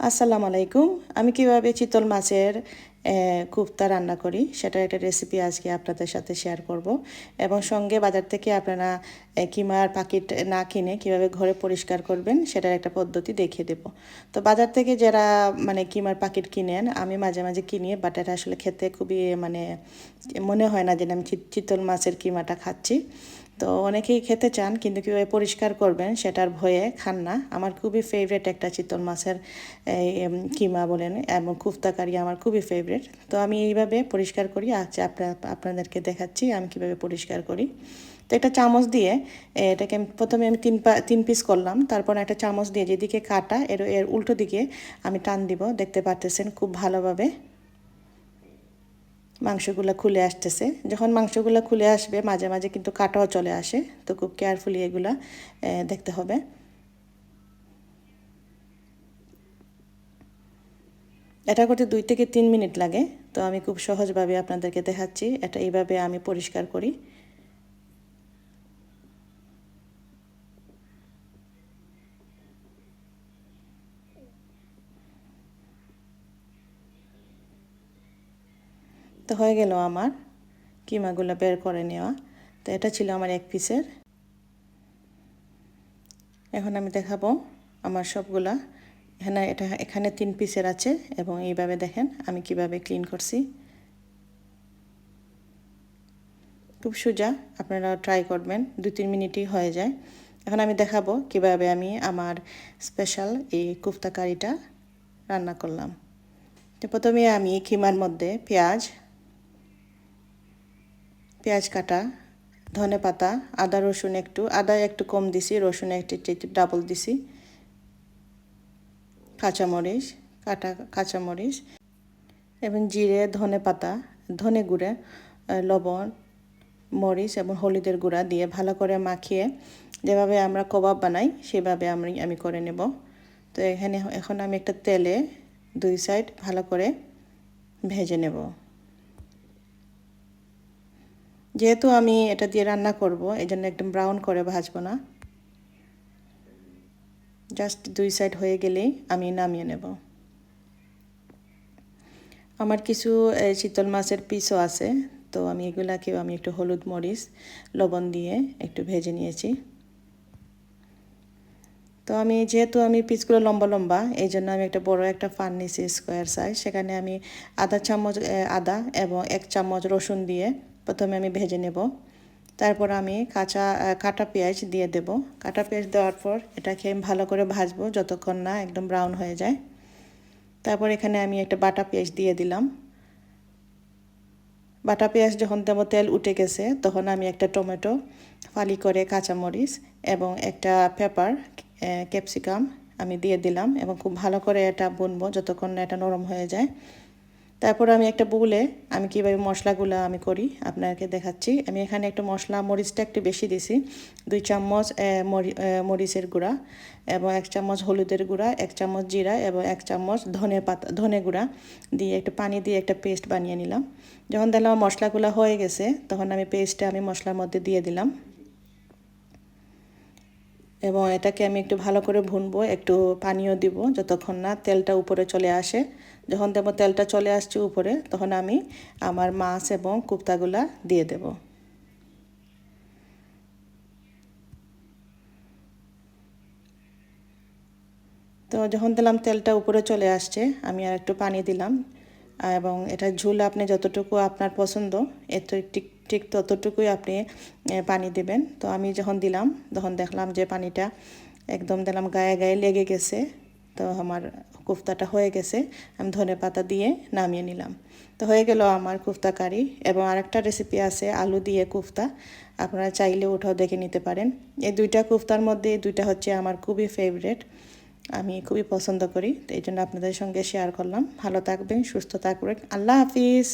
আসসালামু আলাইকুম। আমি কিভাবে চিতল মাছের কোফতা রান্না করি সেটার একটা রেসিপি আজকে আপনাদের সাথে শেয়ার করব এবং সঙ্গে বাজার থেকে আপনারা কিমার প্যাকেট না কিনে কিভাবে ঘরে পরিষ্কার করবেন সেটার একটা পদ্ধতি দেখিয়ে দেব। তো বাজার থেকে যারা মানে কিমার প্যাকেট কিনেন আমি মাঝে মাঝে কিনি, বাট এটা আসলে খেতে খুবই মানে মনে হয় না যে আমি চিতল মাছের কিমাটা খাচ্ছি। তো অনেকেই খেতে চান কিন্তু কীভাবে পরিষ্কার করবেন সেটার ভয়ে খান না। আমার খুবই ফেভারেট একটা চিতল মাছের কিমা বলেন এবং কুফতা কারি আমার খুবই ফেভারেট। তো আমি এইভাবে পরিষ্কার করি। আচ্ছা আপনাদেরকে দেখাচ্ছি আমি কিভাবে পরিষ্কার করি। তো একটা চামচ দিয়ে এটাকে প্রথমে আমি তিন পিস করলাম, তারপর একটা চামচ দিয়ে যেদিকে কাটা এর উল্টো দিকে আমি টান দিব। দেখতে পারতেছেন খুব ভালোভাবে মাংসগুলো খুলে আসতেছে। যখন মাংসগুলো খুলে আসবে মাঝে মাঝে কিন্তু কাটাও চলে আসে, তো খুব কেয়ারফুলি এগুলা দেখতে হবে। এটা করতে 2 থেকে 3 মিনিট লাগে। তো আমি খুব সহজভাবে আপনাদেরকে দেখাচ্ছি, এটা এইভাবে আমি পরিষ্কার করি। তো হয়ে গেল আমার কিমাগুলো বের করে নেওয়া। তো এটা ছিল আমার এক পিসের। এখন আমি দেখাবো আমার সবগুলা। এখানে 3 পিসের আছে এবং এইভাবে দেখেন আমি কিভাবে ক্লিন করছি। খুব সোজা, আপনারা ট্রাই করবেন, 2-3 মিনিটই হয়ে যায়। এখন আমি দেখাবো কিভাবে আমি আমার স্পেশাল এই কোফতা কারিটা রান্না করলাম। তো প্রথমে আমি কিমার মধ্যে পেঁয়াজ কাটা, ধনে পাতা, আদা একটু কম দিছি, রসুন একটু ডাবল দিছি, কাঁচামরিচ কাঁচামরিচ এবং জিরে, ধনে পাতা, ধনে গুঁড়া, লবণ, মরিচ এবং হলুদের গুঁড়া দিয়ে ভালো করে মাখিয়ে যেভাবে আমরা কাবাব বানাই সেভাবে আমি করে নেব। তো এখন আমি একটা তেলে 2 সাইড ভালো করে ভেজে নেব। যেহেতু আমি এটা দিয়ে রান্না করব এই জন্য একদম ব্রাউন করে ভাজবো না, জাস্ট 2 সাইড হয়ে গেলেই আমি নামিয়ে নেব। আমার কিছু চিতল মাছের পিসও আছে, তো আমি এগুলাকেও আমি একটু হলুদ মরিচ লবণ দিয়ে একটু ভেজে নিয়েছি। তো যেহেতু আমি পিসগুলো লম্বা লম্বা এই জন্য আমি একটা বড় একটা ফান নিয়েছি স্কোয়ার সাইজ। সেখানে আমি আধা চামচ আদা এবং 1 চামচ রসুন দিয়ে প্রথমে আমি ভেজে নেব। তারপর আমি কাটা পেঁয়াজ দিয়ে দেব। কাটা পেঁয়াজ দেওয়ার পর এটাকে আমি ভালো করে ভাজবো যতক্ষণ না একদম ব্রাউন হয়ে যায়। তারপর এখানে আমি একটা বাটা পেঁয়াজ দিয়ে দিলাম। বাটা পেঁয়াজ যখন তেল উঠে গেছে তখন আমি একটা টমেটো ফালি করে, কাঁচামরিচ এবং একটা ক্যাপসিকাম আমি দিয়ে দিলাম এবং খুব ভালো করে এটা বুনবো যতক্ষণ না এটা নরম হয়ে যায়। তারপর আমি একটা বউলে আমি কীভাবে মশলাগুলো আমি করি আপনাকে দেখাচ্ছি। আমি এখানে একটু মরিচটা একটু বেশি দিছি, 2 চামচ মরিচের গুঁড়া এবং 1 চামচ হলুদের গুঁড়া, 1 চামচ জিরা এবং 1 চামচ ধনে গুঁড়া দিয়ে একটু পানি দিয়ে একটা পেস্ট বানিয়ে নিলাম। যখন দেখলাম মশলাগুলো হয়ে গেছে তখন পেস্টটা আমি মশলার মধ্যে দিয়ে দিলাম এবং এটাকে আমি একটু ভালো করে ভুনবো, একটু পানিও দিব যতক্ষণ না তেলটা উপরে চলে আসে। যখন দেখবো তেলটা চলে আসছে উপরে তখন আমি আমার মাছ এবং কোফতাগুলা দিয়ে দেব। তো যখন দিলাম তেলটা উপরে চলে আসছে আমি আর একটু পানি দিলাম এবং এটা ঝোল আপনি যতটুকু আপনার পছন্দ এত ঠিক ততটুকুই আপনি পানি দেবেন। তো আমি যখন দিলাম তখন দেখলাম যে পানিটা একদম দিলাম গায়ে গায়ে লেগে গেছে। তো আমার কোফতাটা হয়ে গেছে, আমি ধনেপাতা দিয়ে নামিয়ে নিলাম। তো হয়ে গেল আমার কোফতা কারি। এবং আরেকটা রেসিপি আছে আলু দিয়ে কোফতা, আপনারা চাইলে ওটাও দেখে নিতে পারেন। এই দুইটা কোফতার মধ্যে এই দুইটা হচ্ছে আমার খুবই ফেভারিট, আমি খুবই পছন্দ করি। তো এই জন্য আপনাদের সঙ্গে শেয়ার করলাম। ভালো থাকবেন, সুস্থ থাকবেন, আল্লাহ হাফিজ।